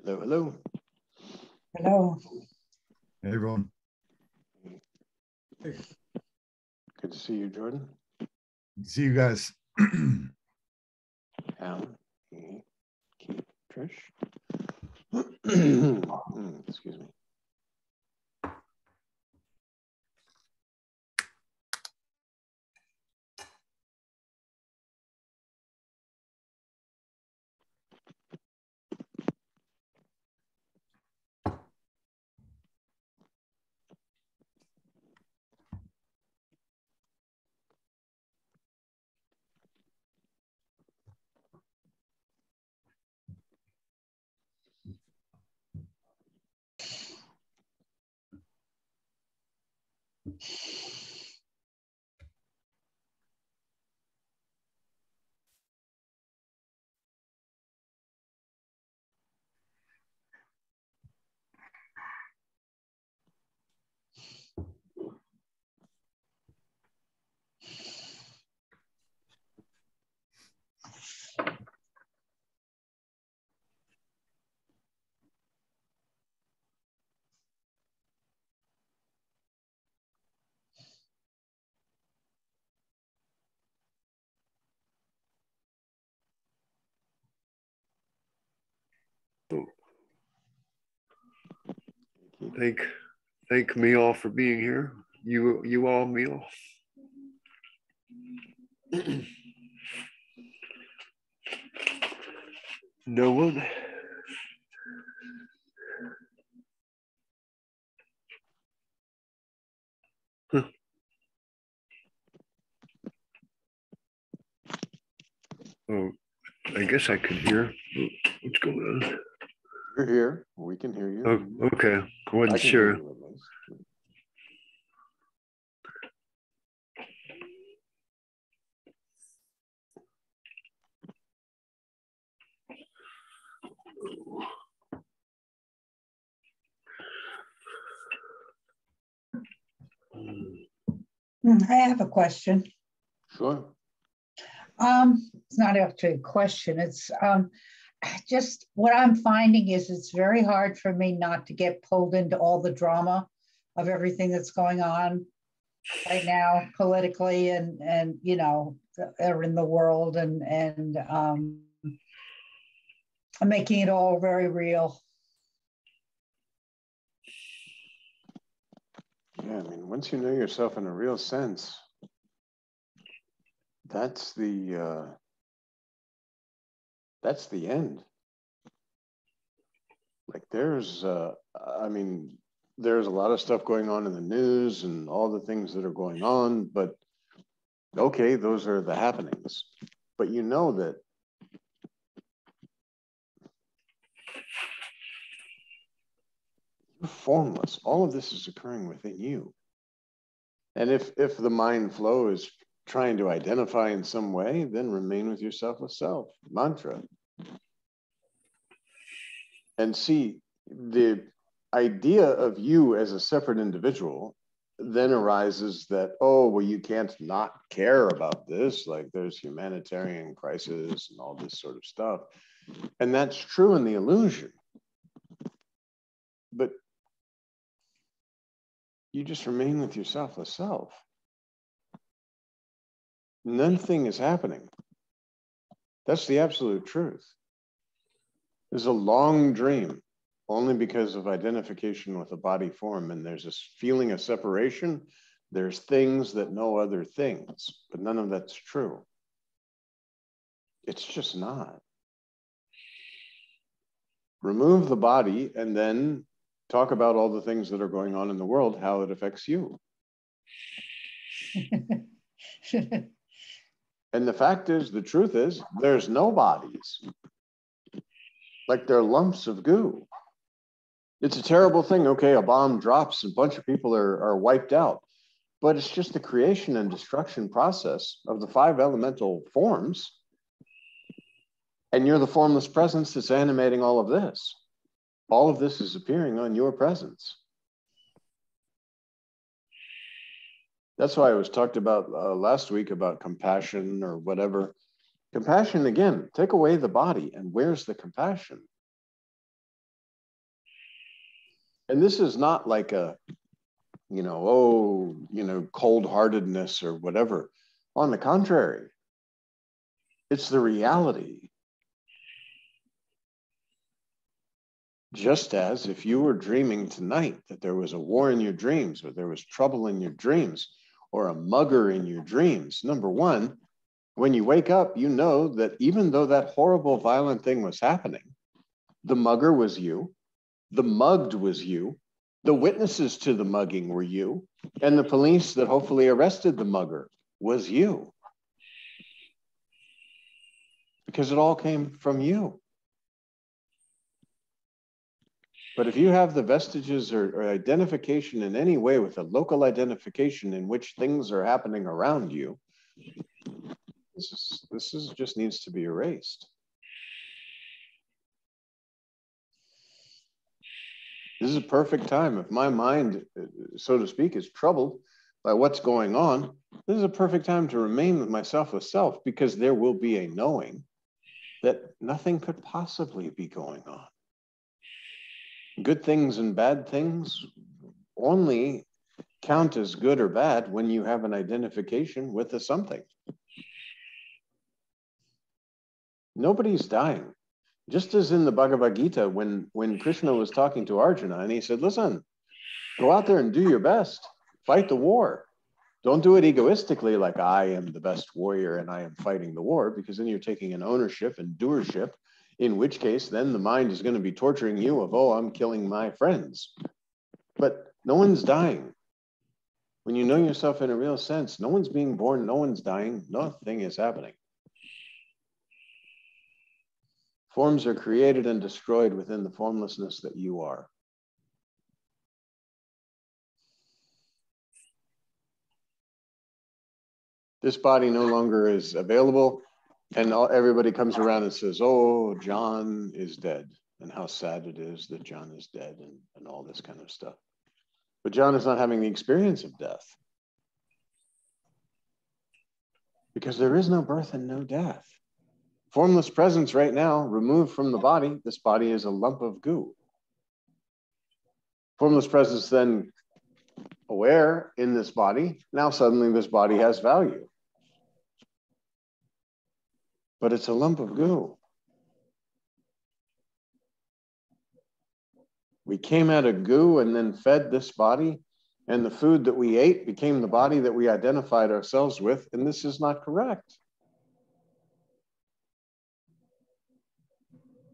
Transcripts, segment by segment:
Hello, hello. Hello. Hey, everyone. Hey. Good to see you, Jordan. See you guys. Alan, Keith, Trish. Excuse me. Thank me all for being here. You all, me all. No one. Huh. Oh, I guess I could hear. What's going on? You're here. We can hear you. Oh, okay. I wasn't sure. I have a question. Sure. It's not actually a question. It's just what I'm finding is it's very hard for me not to get pulled into all the drama of everything that's going on right now politically and you know in the world and making it all very real. Yeah, I mean, once you know yourself in a real sense, that's the end. Like there's I mean, there's a lot of stuff going on in the news and all the things that are going on, but okay, those are the happenings. But you know that you're formless. All of this is occurring within you. And if the mind flow is trying to identify in some way, then remain with your selfless self, mantra. And see, the idea of you as a separate individual then arises that, oh, well, you can't not care about this. Like there's humanitarian crisis and all this sort of stuff. And that's true in the illusion. But you just remain with your selfless self. Nothing is happening. That's the absolute truth. There's a long dream only because of identification with a body form, and there's this feeling of separation. There's things that know other things, but none of that's true. It's just not. Remove the body and then talk about all the things that are going on in the world, how it affects you. And the fact is, the truth is, there's no bodies. Like they're lumps of goo. It's a terrible thing. Okay, a bomb drops, a bunch of people are wiped out. But it's just the creation and destruction process of the 5 elemental forms. And you're the formless presence that's animating all of this. All of this is appearing on your presence. That's why I was talked about last week about compassion or whatever. Compassion, again, take away the body, and where's the compassion? And this is not like a, cold-heartedness or whatever. On the contrary, it's the reality. Just as if you were dreaming tonight that there was a war in your dreams, or there was trouble in your dreams, or a mugger in your dreams, number one, when you wake up, you know that even though that horrible, violent thing was happening, the mugger was you, the mugged was you, the witnesses to the mugging were you, and the police that hopefully arrested the mugger was you. Because it all came from you. But if you have the vestiges or identification in any way with a local identification in which things are happening around you, this is just needs to be erased. This is a perfect time. If my mind, so to speak, is troubled by what's going on, this is a perfect time to remain with myself with self, because there will be a knowing that nothing could possibly be going on. Good things and bad things only count as good or bad when you have an identification with a something. Nobody's dying. Just as in the Bhagavad Gita, when Krishna was talking to Arjuna and he said, listen, go out there and do your best. Fight the war. Don't do it egoistically like I am the best warrior and I am fighting the war, because then you're taking an ownership and doership, in which case then the mind is going to be torturing you of, oh, I'm killing my friends. But no one's dying. When you know yourself in a real sense, no one's being born, no one's dying, nothing is happening. Forms are created and destroyed within the formlessness that you are. This body no longer is available, and everybody comes around and says, oh, John is dead, and how sad it is that John is dead, and all this kind of stuff. But John is not having the experience of death, because there is no birth and no death. Formless presence right now, removed from the body, this body is a lump of goo. Formless presence then aware in this body, now suddenly this body has value. But it's a lump of goo. We came out of goo and then fed this body, and the food that we ate became the body that we identified ourselves with, and this is not correct.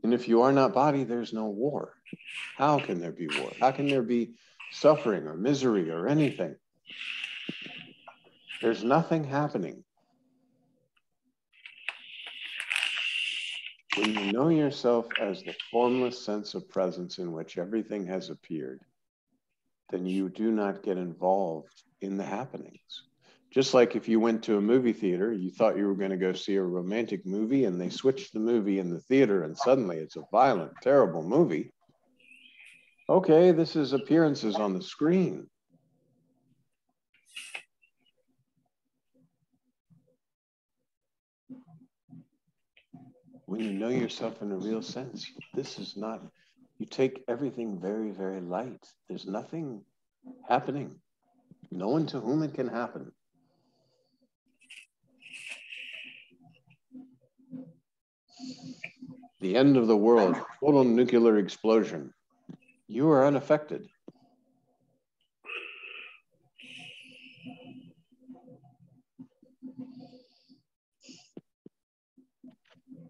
And if you are not body, there's no war. How can there be war? How can there be suffering or misery or anything? There's nothing happening. When you know yourself as the formless sense of presence in which everything has appeared, then you do not get involved in the happenings. Just like if you went to a movie theater, you thought you were going to go see a romantic movie, and they switched the movie in the theater, and suddenly it's a violent, terrible movie. Okay, this is appearances on the screen. When you know yourself in a real sense, this is not, you take everything very, very light. There's nothing happening. No one to whom it can happen. The end of the world, total nuclear explosion. You are unaffected.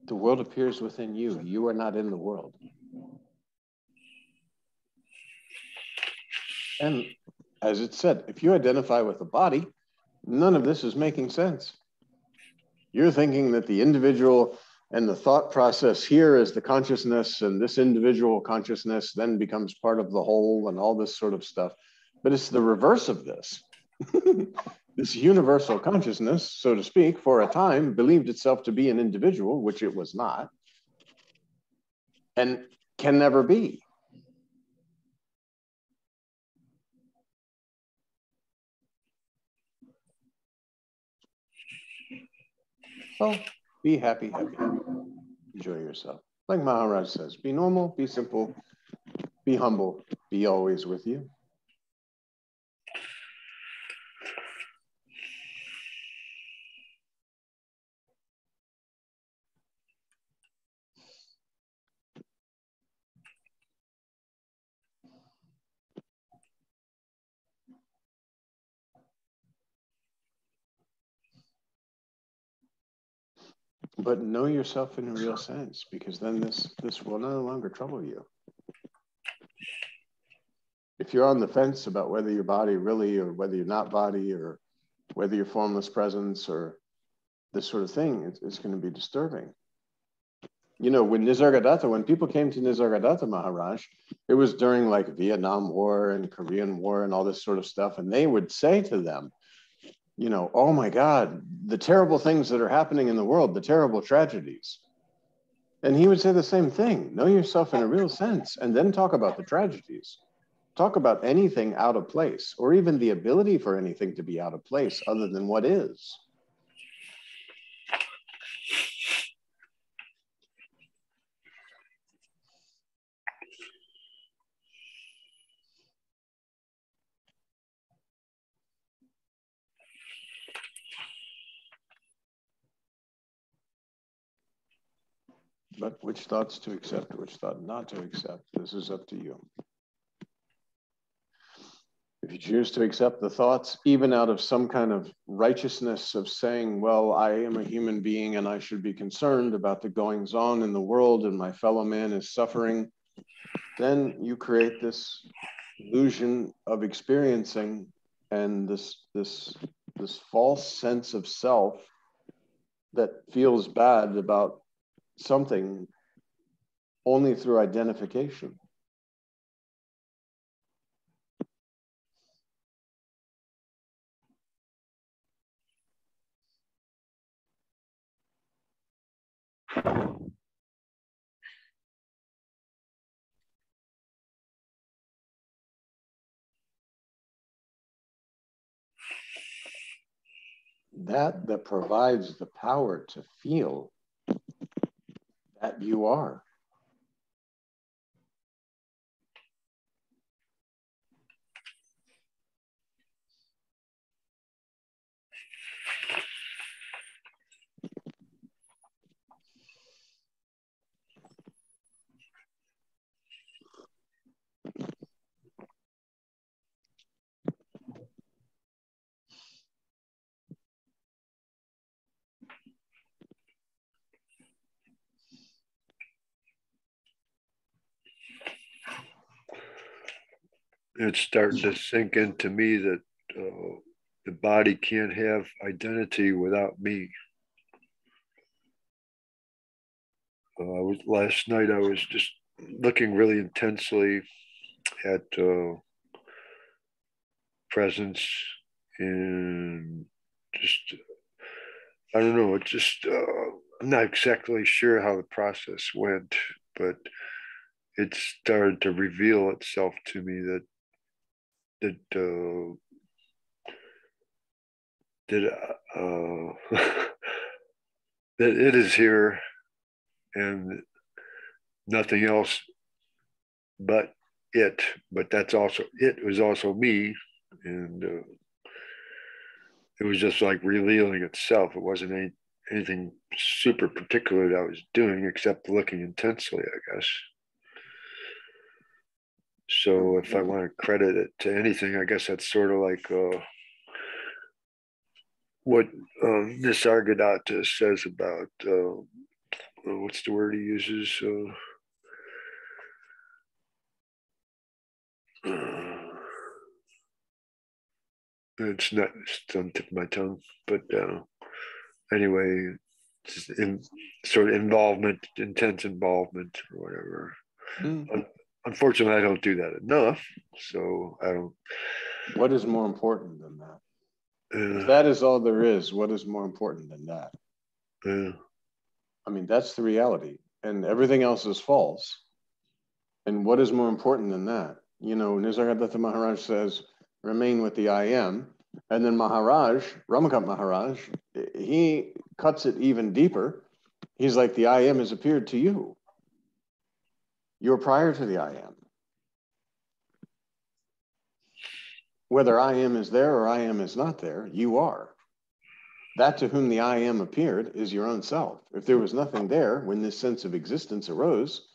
The world appears within you. You are not in the world. And as it said, if you identify with the body, none of this is making sense. You're thinking that the individual and the thought process here is the consciousness, and this individual consciousness then becomes part of the whole and all this sort of stuff. But it's the reverse of this. This universal consciousness, so to speak, for a time believed itself to be an individual, which it was not, and can never be. So be happy, happy, happy. Enjoy yourself. Like Maharaj says, be normal, be simple, be humble, be always with you? But know yourself in a real sense, because then this will no longer trouble you. If you're on the fence about whether you're body really, or whether you're not body, or whether you're formless presence, or this sort of thing, it's going to be disturbing. You know, when Nisargadatta, when people came to Nisargadatta Maharaj, it was during like Vietnam War and Korean War and all this sort of stuff. And they would say to them, you know, oh my God, the terrible things that are happening in the world, the terrible tragedies. And he would say the same thing, know yourself in a real sense, and then talk about the tragedies. Talk about anything out of place, or even the ability for anything to be out of place other than what is. But which thoughts to accept, which thought not to accept, this is up to you. If you choose to accept the thoughts, even out of some kind of righteousness of saying, well, I am a human being and I should be concerned about the goings on in the world and my fellow man is suffering, then you create this illusion of experiencing and this false sense of self that feels bad about something only through identification. That provides the power to feel that you are. It's starting to sink into me that the body can't have identity without me. Last night I was just looking really intensely at presence, and just, I don't know, it just, I'm not exactly sure how the process went, but it started to reveal itself to me that that it is here and nothing else but it. But that's also, it was also me, and it was just like revealing itself. It wasn't anything super particular that I was doing except looking intensely, I guess. So if I want to credit it to anything, I guess that's sort of like what Nisargadatta says about, what's the word he uses? It's not, it's on the tip of my tongue, but anyway, sort of involvement, intense involvement or whatever. Unfortunately, I don't do that enough, so I don't. What is more important than that? If that is all there is, what is more important than that? I mean, that's the reality, and everything else is false. And what is more important than that? You know, Nisargadatta Maharaj says, remain with the I am. And then Maharaj, Ramakant Maharaj, he cuts it even deeper. He's like, the I am has appeared to you. You're prior to the I am. Whether I am is there or I am is not there, you are. That to whom the I am appeared is your own self. If there was nothing there when this sense of existence arose,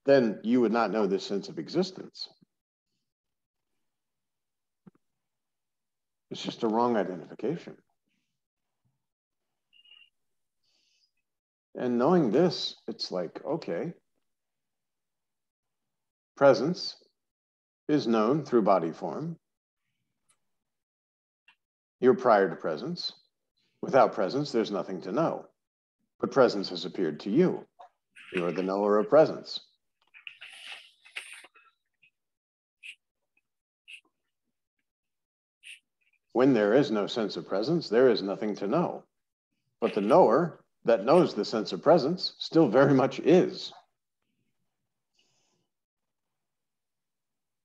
then you would not know this sense of existence. It's just a wrong identification. And knowing this, it's like, okay, presence is known through body form. You're prior to presence. Without presence, there's nothing to know. But presence has appeared to you. You're the knower of presence. When there is no sense of presence, there is nothing to know. But the knower that knows the sense of presence still very much is.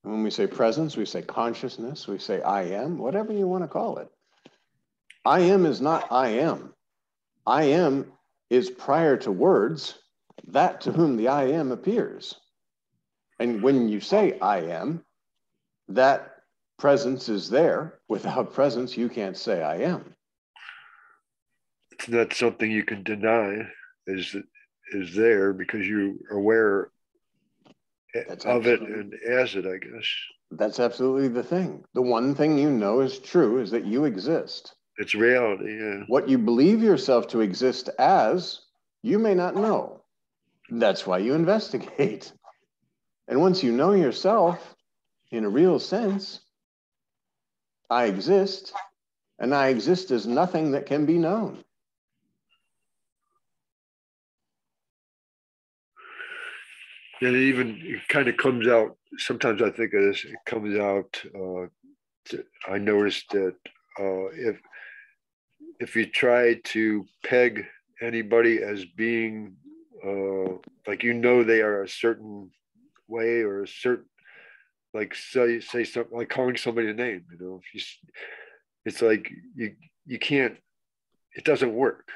When we say presence, we say consciousness, we say I am, whatever you want to call it. I am is not I am. I am is prior to words, that to whom the I am appears. And when you say I am, that presence is there. Without presence, you can't say I am. It's not something you can deny is there because you're aware of it and as it, I guess. That's absolutely the thing. The one thing you know is true is that you exist. It's reality, yeah. What you believe yourself to exist as, you may not know. That's why you investigate. And once you know yourself in a real sense, I exist, and I exist as nothing that can be known. And it kind of comes out, sometimes I think of this, it comes out, I noticed that if you try to peg anybody as being, like they are a certain way or a certain, like say something, like calling somebody a name, it's like you can't, it doesn't work.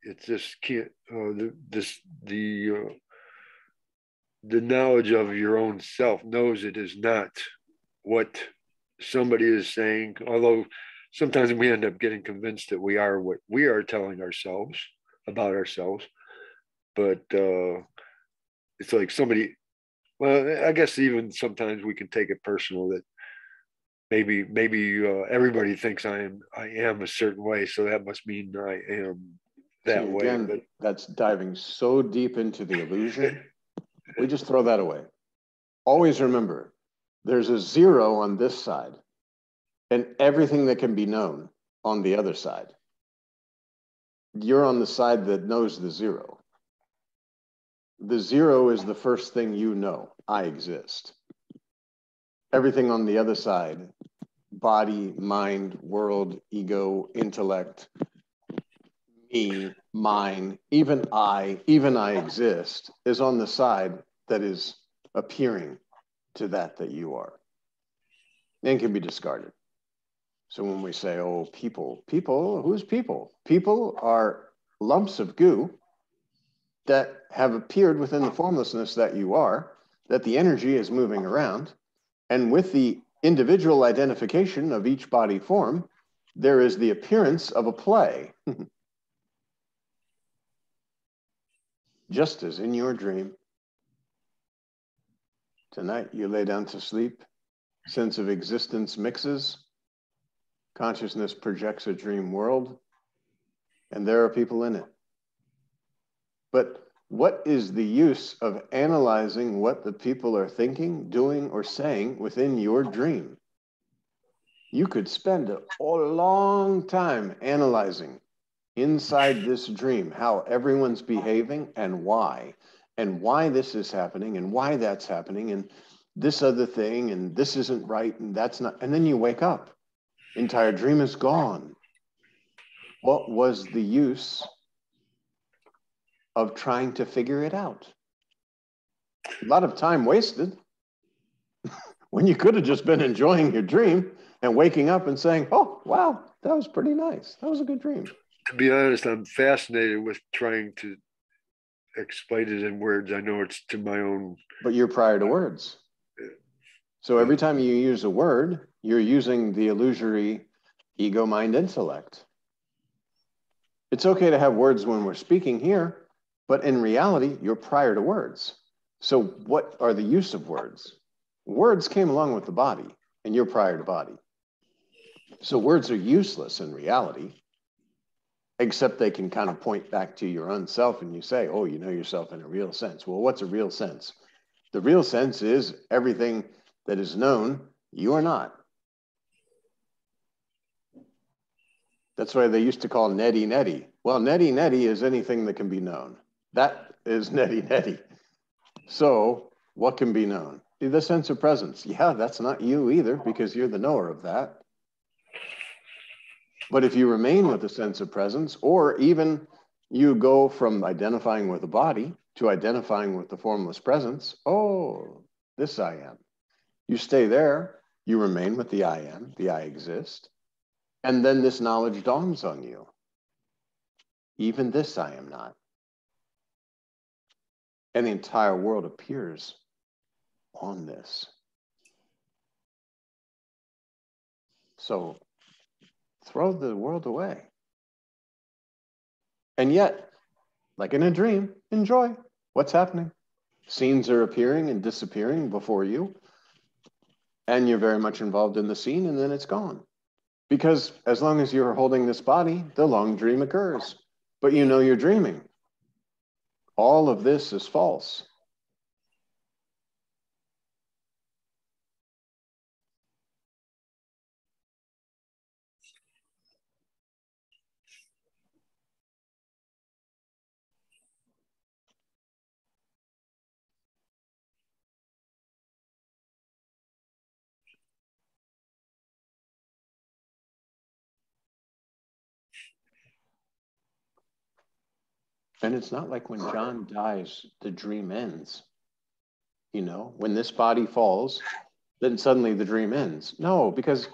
It just can't, the knowledge of your own self knows it is not what somebody is saying, although sometimes we end up getting convinced that we are what we are telling ourselves about ourselves. But it's like somebody, well, I guess even sometimes we can take it personal that maybe everybody thinks I am a certain way, so that must mean I am that way. Again, but that's diving so deep into the illusion. We just throw that away. Always remember, there's a zero on this side and everything that can be known on the other side. You're on the side that knows the zero. The zero is the first thing you know. I exist. Everything on the other side, body, mind, world, ego, intellect, me, mine, even I exist, is on the side that is appearing to that you are and can be discarded. So when we say, oh, people, who's people? People are lumps of goo that have appeared within the formlessness that you are, that the energy is moving around. And with the individual identification of each body form, there is the appearance of a play. Just as in your dream, tonight you lay down to sleep, sense of existence mixes, consciousness projects a dream world, and there are people in it. But what is the use of analyzing what the people are thinking, doing, or saying within your dream? You could spend a long time analyzing inside this dream how everyone's behaving and why this is happening and why that's happening and this other thing and this isn't right and that's not, and then you wake up, entire dream is gone. What was the use of trying to figure it out? A lot of time wasted when you could have just been enjoying your dream and waking up and saying, oh, wow, that was pretty nice. That was a good dream. To be honest, I'm fascinated with trying to explain it in words. I know it's to my own. But you're prior to words. So every time you use a word, you're using the illusory ego, mind, intellect. It's okay to have words when we're speaking here, but in reality, you're prior to words. So what are the use of words? Words came along with the body, and you're prior to body. So words are useless in reality, except they can kind of point back to your own self, and you say, oh, you know yourself in a real sense. Well, what's a real sense? The real sense is everything that is known, you are not. That's why they used to call neti neti. Well, neti neti is anything that can be known. That is neti neti. So what can be known? The sense of presence. Yeah, that's not you either, because you're the knower of that. But if you remain with a sense of presence, or even you go from identifying with the body to identifying with the formless presence, oh, this I am. You stay there, you remain with the I am, the I exist, and then this knowledge dawns on you. Even this I am not. And the entire world appears on this. So throw the world away. And yet, like in a dream, enjoy what's happening. Scenes are appearing and disappearing before you, and you're very much involved in the scene, and then it's gone. Because as long as you're holding this body, the long dream occurs. But you know you're dreaming. All of this is false. And it's not like when John dies, the dream ends. You know, when this body falls, then suddenly the dream ends. No, because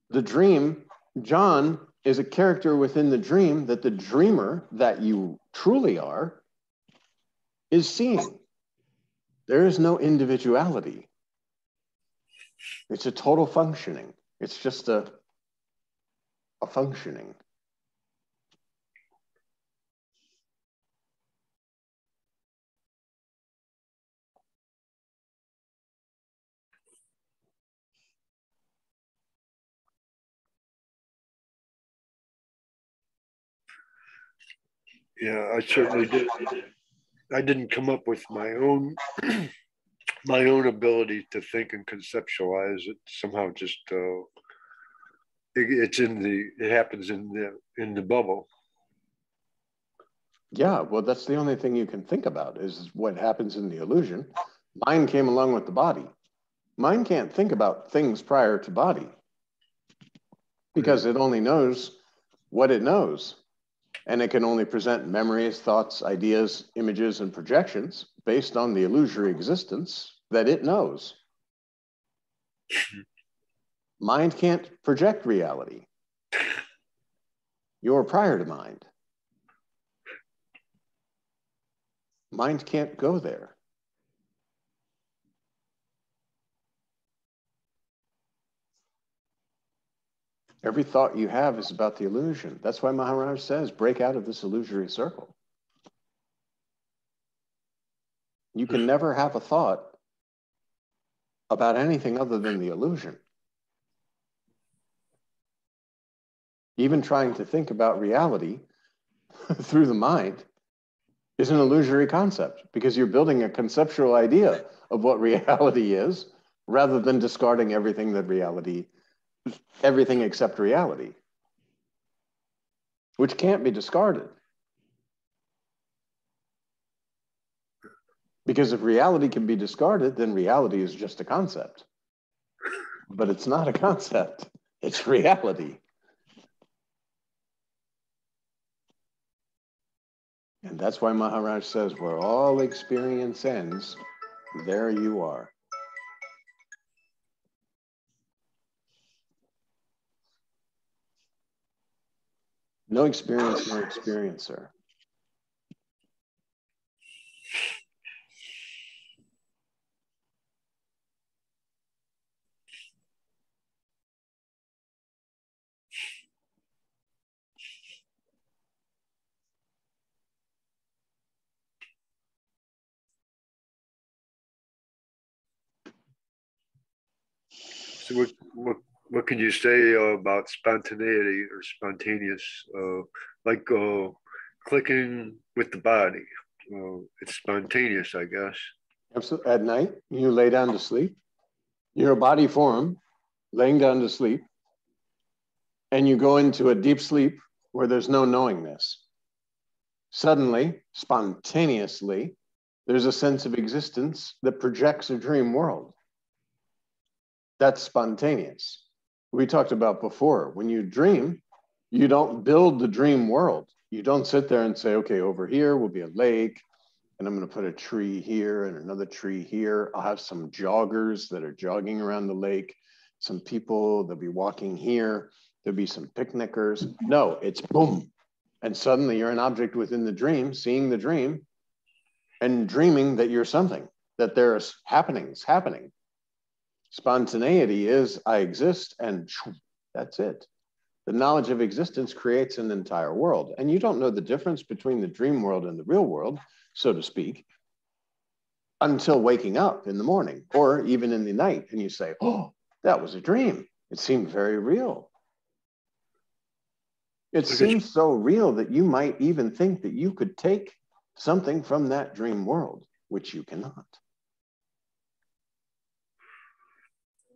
the dream, John is a character within the dream that the dreamer that you truly are is seeing. There is no individuality. It's a total functioning. It's just a functioning. Yeah, I certainly did. I didn't come up with my own my own ability to think and conceptualize it. Somehow, just it's in the it happens in the bubble. Yeah, well, that's the only thing you can think about is what happens in the illusion. Mind came along with the body. Mind can't think about things prior to body because it only knows what it knows. And it can only present memories, thoughts, ideas, images, and projections based on the illusory existence that it knows. Mind can't project reality. You're prior to mind. Mind can't go there. Every thought you have is about the illusion. That's why Maharaj says, break out of this illusory circle. You can never have a thought about anything other than the illusion. Even trying to think about reality through the mind is an illusory concept because you're building a conceptual idea of what reality is rather than discarding everything except reality, which can't be discarded. Because if reality can be discarded, then reality is just a concept. But it's not a concept, it's reality. And that's why Maharaj says, where all experience ends, there you are. No experience, no experiencer. So what can you say about spontaneity or spontaneous, like clicking with the body? It's spontaneous, I guess. Absolutely. At night, you lay down to sleep. You're a body form, laying down to sleep, and you go into a deep sleep where there's no knowingness. Suddenly, spontaneously, there's a sense of existence that projects a dream world. That's spontaneous. We talked about before, when you dream, you don't build the dream world. You don't sit there and say, okay, over here will be a lake, and I'm going to put a tree here and another tree here. I'll have some joggers that are jogging around the lake, some people, they'll be walking here, there'll be some picnickers. No, it's boom. And suddenly you're an object within the dream, seeing the dream and dreaming that you're something, that there's happenings happening. Spontaneity is I exist and that's it. The knowledge of existence creates an entire world. And you don't know the difference between the dream world and the real world, so to speak, until waking up in the morning or even in the night. And you say, oh, that was a dream. It seemed very real. It seems so real that you might even think that you could take something from that dream world, which you cannot.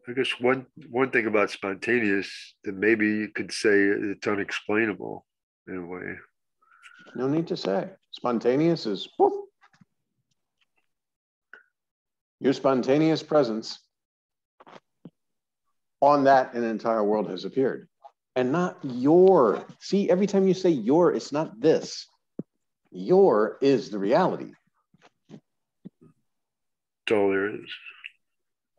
I guess one thing about spontaneous that maybe you could say it's unexplainable in a way. No need to say. Spontaneous is poof. Your spontaneous presence on that an entire world has appeared. And not your. See, every time you say your, it's not this. Your is the reality. That's all there is.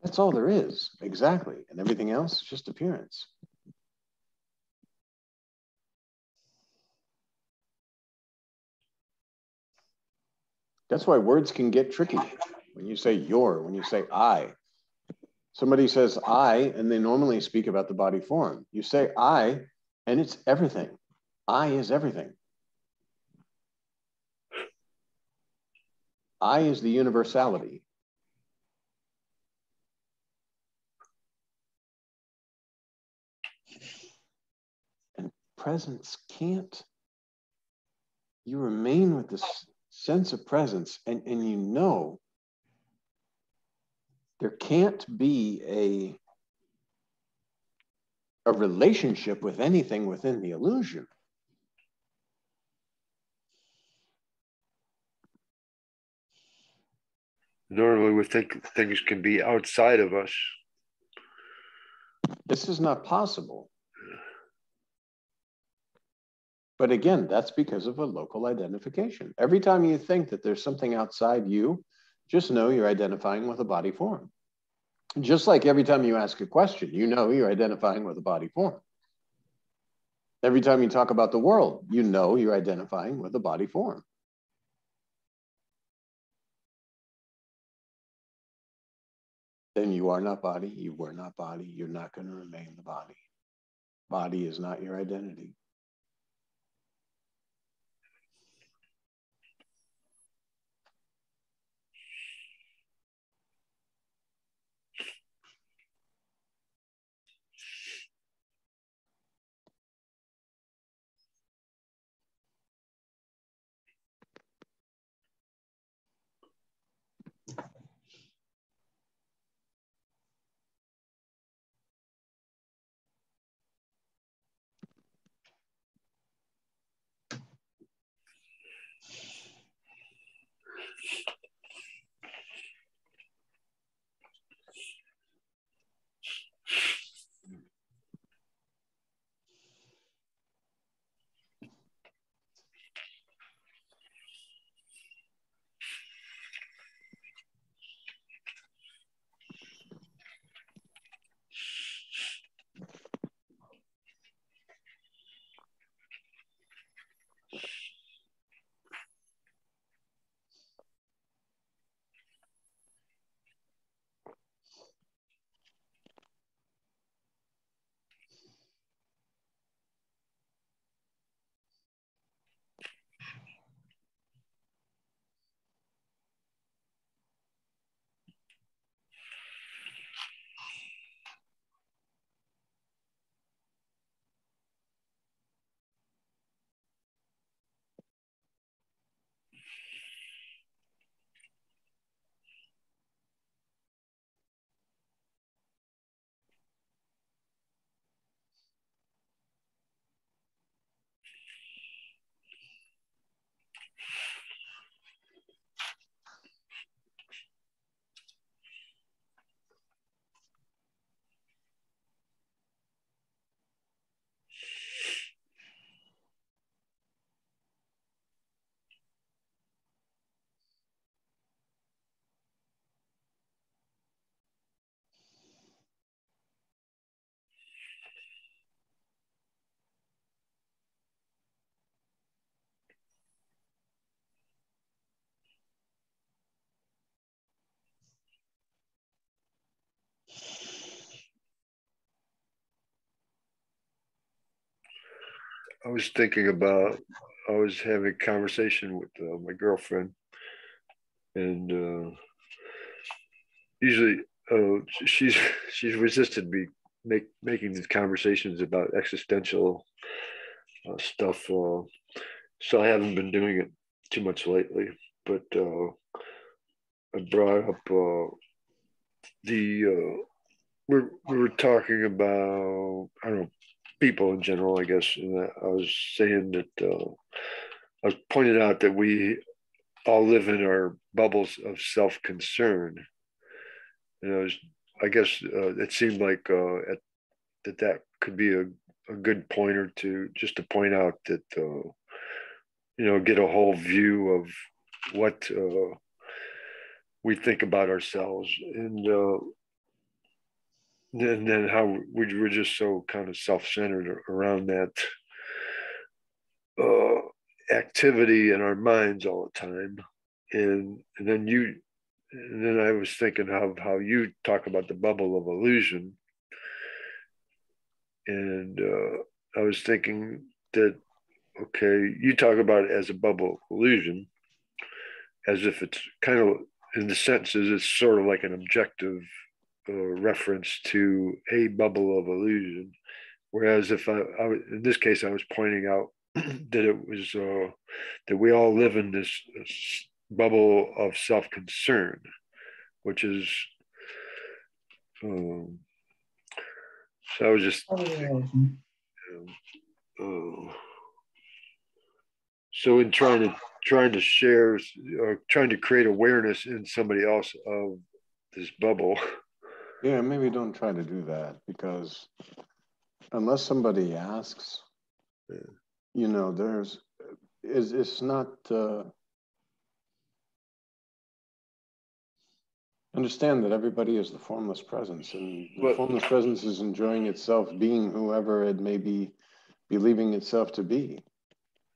That's all there is, exactly. And everything else is just appearance. That's why words can get tricky. When you say your, when you say I. Somebody says I, and they normally speak about the body form. You say I, and it's everything. I is everything. I is the universality. And presence can't. You remain with this sense of presence, and you know there can't be a relationship with anything within the illusion. Normally we think things can be outside of us. This is not possible. But again, that's because of a local identification. Every time you think that there's something outside you, just know you're identifying with a body form. Just like every time you ask a question, you know you're identifying with a body form. Every time you talk about the world, you know you're identifying with a body form. Then you are not body, you were not body, you're not going to remain the body. Body is not your identity. was thinking about, I was having a conversation with my girlfriend, and usually she's resisted me making these conversations about existential stuff. So I haven't been doing it too much lately. But I brought up we were talking about, I don't know, people in general, I guess. And I was saying that I pointed out that we all live in our bubbles of self-concern. And I guess it seemed like that could be a good pointer to just to point out that, get a whole view of what we think about ourselves, and then how we're just so kind of self-centered around that activity in our minds all the time. And then I was thinking how you talk about the bubble of illusion. And I was thinking that, okay, you talk about it as a bubble of illusion, as if it's kind of, in the sentences, it's sort of like an objective reference to a bubble of illusion. Whereas if I in this case, I was pointing out that it was that we all live in this bubble of self-concern, which is so I was just so in trying to share, trying to create awareness in somebody else of this bubble. Yeah, maybe don't try to do that, because unless somebody asks, it's not. Understand that everybody is the formless presence, and the formless presence is enjoying itself being whoever it may be believing itself to be.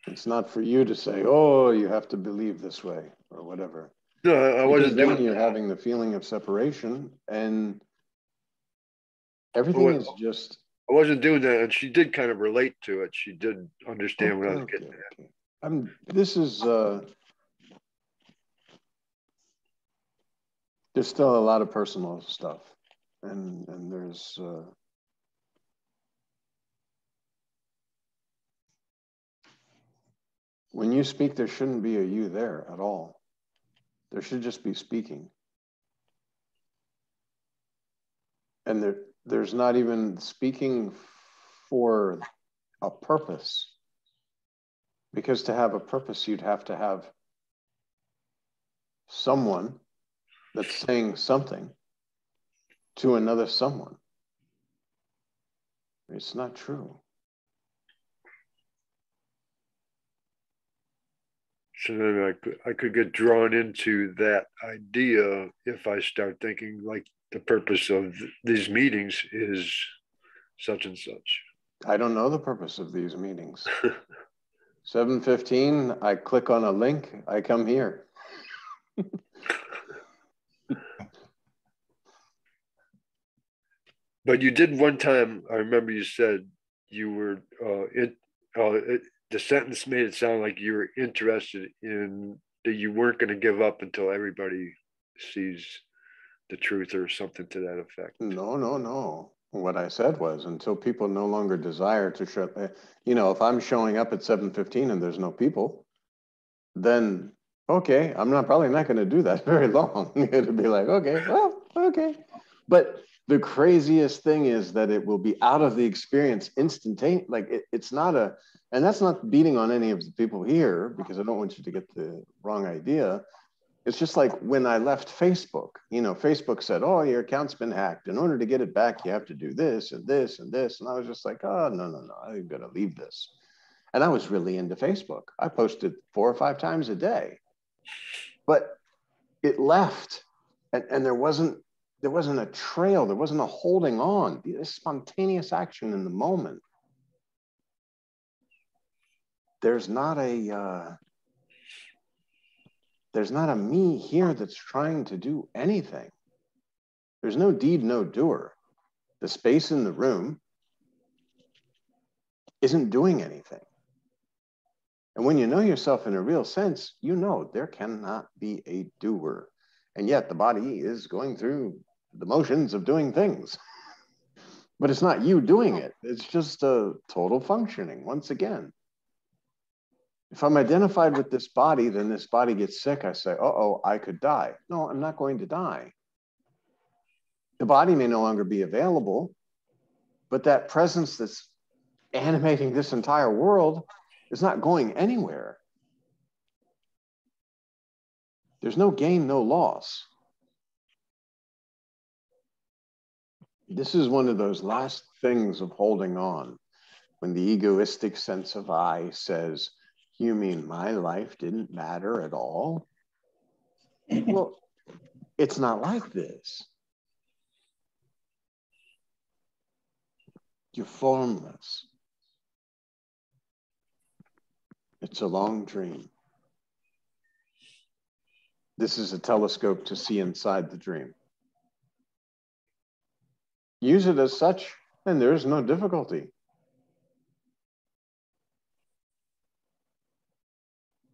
It's not for you to say, oh, you have to believe this way or whatever. No, I wasn't doing. Then you're having the feeling of separation, and everything is just. I wasn't doing that, and she did kind of relate to it. She did understand what I was getting at. This is. There's still a lot of personal stuff, and there's. When you speak, there shouldn't be a you there at all. There should just be speaking. And there's not even speaking for a purpose. Because to have a purpose, you'd have to have someone that's saying something to another someone. It's not true. So then I could get drawn into that idea if I start thinking like the purpose of these meetings is such and such. I don't know the purpose of these meetings. 7:15, I click on a link, I come here. But you did one time, I remember you said you were, the sentence made it sound like you were interested in that you weren't going to give up until everybody sees the truth or something to that effect. No. What I said was, until people no longer desire to show, if I'm showing up at 7:15 and there's no people, then okay, I'm probably not going to do that very long. It'll be like, okay. But the craziest thing is that it will be out of the experience instantaneous. Like it's not and that's not beating on any of the people here, because I don't want you to get the wrong idea. It's just like when I left Facebook, Facebook said, oh, your account's been hacked. In order to get it back, you have to do this and this and this. And I was just like, oh, no, I'm going to leave this. And I was really into Facebook. I posted 4 or 5 times a day, but it left, and there wasn't a trail. There wasn't a holding on. This spontaneous action in the moment. There's not a me here that's trying to do anything. There's no deed, no doer. The space in the room isn't doing anything. And when you know yourself in a real sense, you know there cannot be a doer. And yet the body is going through the motions of doing things. But it's not you doing it. It's just a total functioning, once again. If I'm identified with this body, then this body gets sick. I say, uh-oh, I could die. No, I'm not going to die. The body may no longer be available, but that presence that's animating this entire world is not going anywhere. There's no gain, no loss. This is one of those last things of holding on. When the egoistic sense of I says, you mean my life didn't matter at all? Well, it's not like this. You're formless. It's a long dream. This is a telescope to see inside the dream. Use it as such, and there's no difficulty.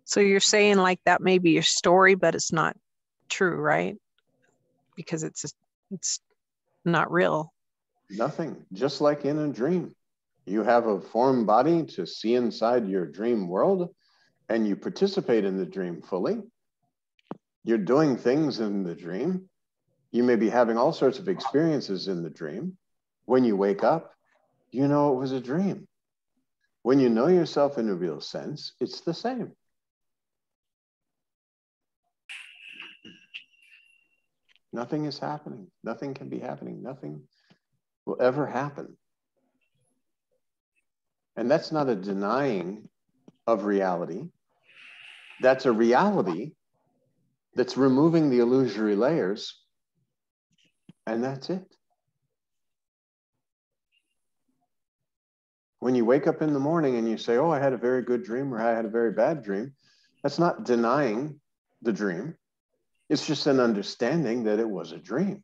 So you're saying like that may be your story, but it's not true, right? Because it's not real. Nothing, just like in a dream. You have a form body to see inside your dream world, and you participate in the dream fully. You're doing things in the dream. You may be having all sorts of experiences in the dream. When you wake up, you know it was a dream. When you know yourself in a real sense, it's the same. Nothing is happening. Nothing can be happening. Nothing will ever happen. And that's not a denying of reality. That's a reality that's removing the illusory layers, and that's it. When you wake up in the morning and you say, oh, I had a very good dream or I had a very bad dream, that's not denying the dream. It's just an understanding that it was a dream.